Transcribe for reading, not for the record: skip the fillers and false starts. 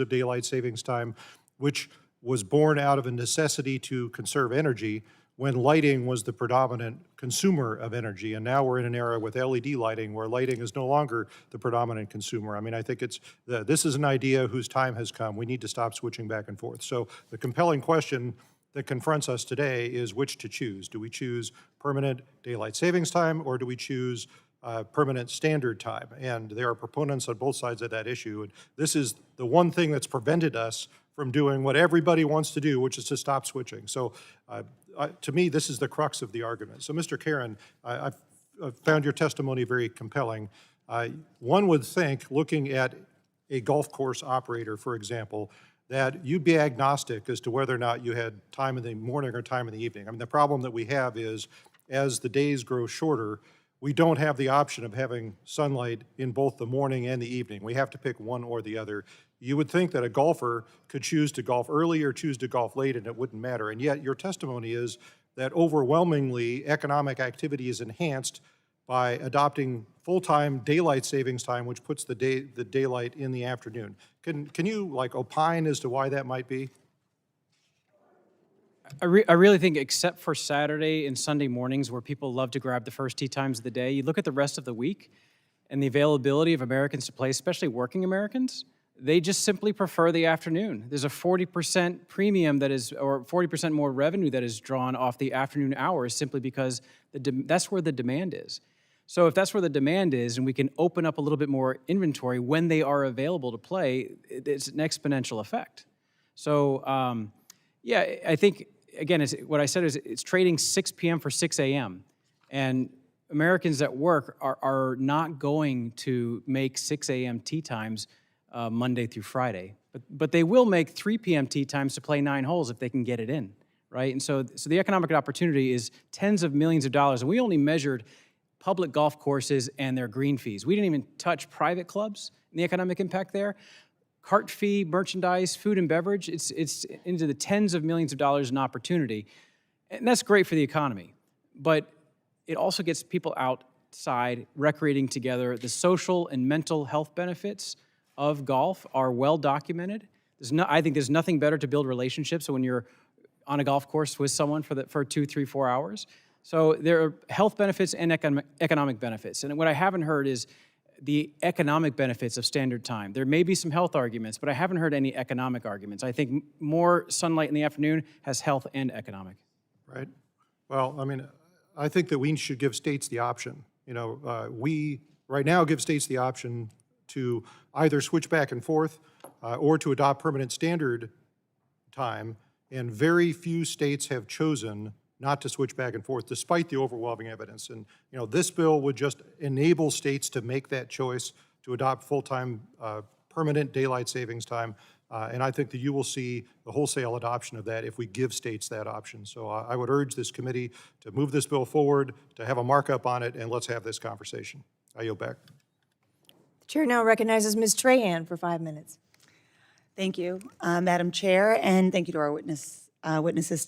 of daylight savings time, which was born out of a necessity to conserve energy when lighting was the predominant consumer of energy. And now we're in an era with LED lighting where lighting is no longer the predominant consumer. I mean, I think this is an idea whose time has come. We need to stop switching back and forth. So the compelling question that confronts us today is which to choose. Do we choose permanent daylight savings time, or do we choose permanent standard time? And there are proponents on both sides of that issue. And this is the one thing that's prevented us from doing what everybody wants to do, which is to stop switching. So to me, this is the crux of the argument. So Mr. Karen, I've found your testimony very compelling. One would think, looking at a golf course operator, for example, that you'd be agnostic as to whether or not you had time in the morning or time in the evening. I mean, the problem that we have is, as the days grow shorter, we don't have the option of having sunlight in both the morning and the evening. We have to pick one or the other. You would think that a golfer could choose to golf early or choose to golf late and it wouldn't matter. And yet your testimony is that overwhelmingly economic activity is enhanced by adopting full-time daylight savings time, which puts the daylight in the afternoon. Can you like opine as to why that might be? I really think, except for Saturday and Sunday mornings where people love to grab the first tee times of the day, you look at the rest of the week and the availability of Americans to play, especially working Americans, they just simply prefer the afternoon. There's a 40% premium that is, or 40% more revenue that is drawn off the afternoon hours simply because that's where the demand is. So if that's where the demand is and we can open up a little bit more inventory when they are available to play, it's an exponential effect. So yeah, I think, again, what I said is it's trading 6 p.m. for 6 a.m. And Americans at work are not going to make 6 a.m. tee times Monday through Friday. But they will make 3 p.m. tee times to play 9 holes if they can get it in, right? And so the economic opportunity is tens of millions of dollars. And we only measured public golf courses and their green fees. We didn't even touch private clubs and the economic impact there. Cart fee, merchandise, food and beverage, it's into the tens of millions of dollars in opportunity. And that's great for the economy. But it also gets people outside, recreating together. The social and mental health benefits of golf are well documented. I think there's nothing better to build relationships when you're on a golf course with someone for 2, 3, 4 hours. So there are health benefits and economic benefits. And what I haven't heard is the economic benefits of standard time. There may be some health arguments, but I haven't heard any economic arguments. I think more sunlight in the afternoon has health and economic. Right. Well, I mean, I think that we should give states the option. You know, we right now give states the option to either switch back and forth or to adopt permanent standard time, and very few states have chosen not to switch back and forth, despite the overwhelming evidence. And you know, this bill would just enable states to make that choice to adopt full-time permanent daylight savings time. And I think that you will see the wholesale adoption of that if we give states that option. So I would urge this committee to move this bill forward, to have a markup on it, and let's have this conversation. I yield back. The chair now recognizes Ms. Trahan for 5 minutes. Thank you, Madam Chair, and thank you to our witnesses